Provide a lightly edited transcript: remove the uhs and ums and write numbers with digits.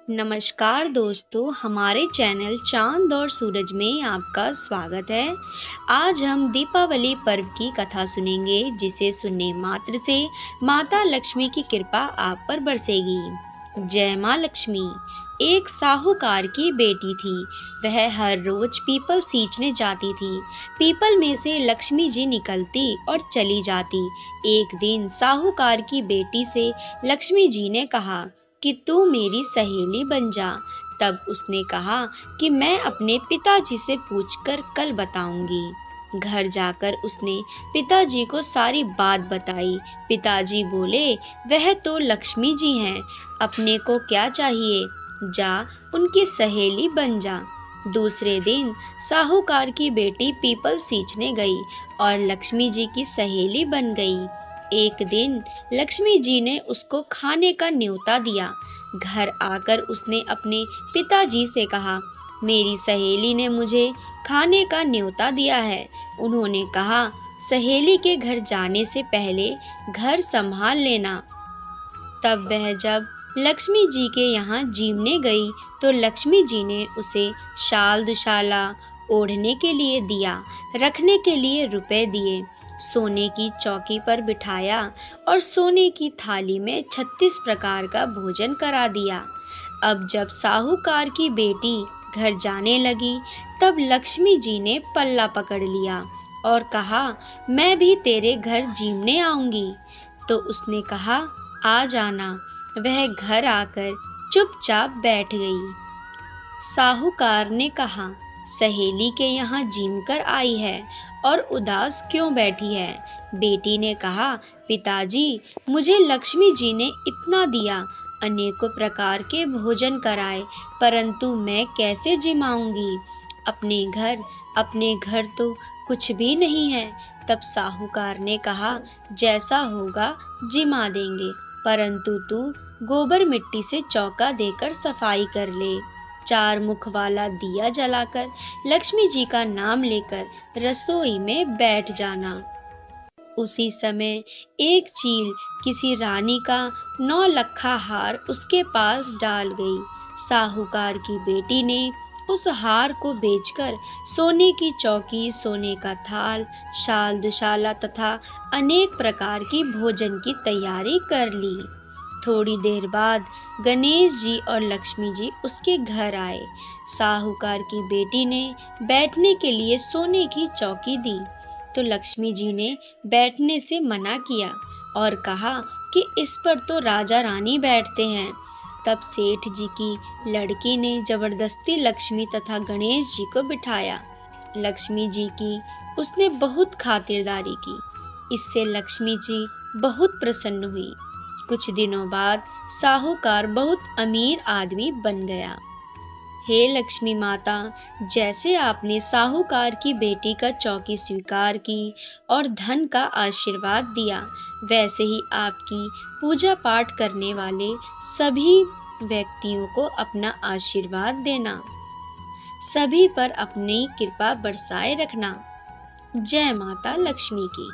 नमस्कार दोस्तों, हमारे चैनल चाँद और सूरज में आपका स्वागत है। आज हम दीपावली पर्व की कथा सुनेंगे, जिसे सुनने मात्र से माता लक्ष्मी की कृपा आप पर बरसेगी। जय माँ लक्ष्मी। एक साहूकार की बेटी थी। वह हर रोज पीपल सींचने जाती थी। पीपल में से लक्ष्मी जी निकलती और चली जाती। एक दिन साहूकार की बेटी से लक्ष्मी जी ने कहा कि तू मेरी सहेली बन जा। तब उसने कहा कि मैं अपने पिताजी से पूछकर कल बताऊंगी। घर जाकर उसने पिताजी को सारी बात बताई। पिताजी बोले, वह तो लक्ष्मी जी हैं, अपने को क्या चाहिए, जा उनकी सहेली बन जा। दूसरे दिन साहूकार की बेटी पीपल सींचने गई और लक्ष्मी जी की सहेली बन गई। एक दिन लक्ष्मी जी ने उसको खाने का न्योता दिया। घर आकर उसने अपने पिताजी से कहा, मेरी सहेली ने मुझे खाने का न्योता दिया है। उन्होंने कहा, सहेली के घर जाने से पहले घर संभाल लेना। तब वह जब लक्ष्मी जी के यहाँ जीमने गई तो लक्ष्मी जी ने उसे शाल दुशाला ओढ़ने के लिए दिया, रखने के लिए रुपए दिए, सोने की चौकी पर बिठाया और सोने की थाली में 36 प्रकार का भोजन करा दिया। अब जब साहूकार की बेटी घर जाने लगी, तब लक्ष्मी जी ने पल्ला पकड़ लिया और कहा, मैं भी तेरे घर जीमने आऊंगी। तो उसने कहा, आ जाना। वह घर आकर चुपचाप बैठ गई। साहूकार ने कहा, सहेली के यहाँ जीम कर आई है और उदास क्यों बैठी है। बेटी ने कहा, पिताजी, मुझे लक्ष्मी जी ने इतना दिया, अनेकों प्रकार के भोजन कराए, परंतु मैं कैसे जिमाऊंगी। अपने घर तो कुछ भी नहीं है। तब साहूकार ने कहा, जैसा होगा जिमा देंगे, परंतु तू गोबर मिट्टी से चौका देकर सफाई कर ले। 4 मुख वाला दिया जलाकर लक्ष्मी जी का नाम लेकर रसोई में बैठ जाना। उसी समय एक चील किसी रानी का 9 लखा हार उसके पास डाल गई। साहूकार की बेटी ने उस हार को बेचकर सोने की चौकी, सोने का थाल, शाल दुशाला तथा अनेक प्रकार की भोजन की तैयारी कर ली। थोड़ी देर बाद गणेश जी और लक्ष्मी जी उसके घर आए। साहूकार की बेटी ने बैठने के लिए सोने की चौकी दी तो लक्ष्मी जी ने बैठने से मना किया और कहा कि इस पर तो राजा रानी बैठते हैं। तब सेठ जी की लड़की ने जबरदस्ती लक्ष्मी तथा गणेश जी को बिठाया। लक्ष्मी जी की उसने बहुत खातिरदारी की। इससे लक्ष्मी जी बहुत प्रसन्न हुई। कुछ दिनों बाद साहूकार बहुत अमीर आदमी बन गया। हे लक्ष्मी माता, जैसे आपने साहूकार की बेटी का चौकी स्वीकार की और धन का आशीर्वाद दिया, वैसे ही आपकी पूजा पाठ करने वाले सभी व्यक्तियों को अपना आशीर्वाद देना। सभी पर अपनी कृपा बरसाए रखना। जय माता लक्ष्मी की।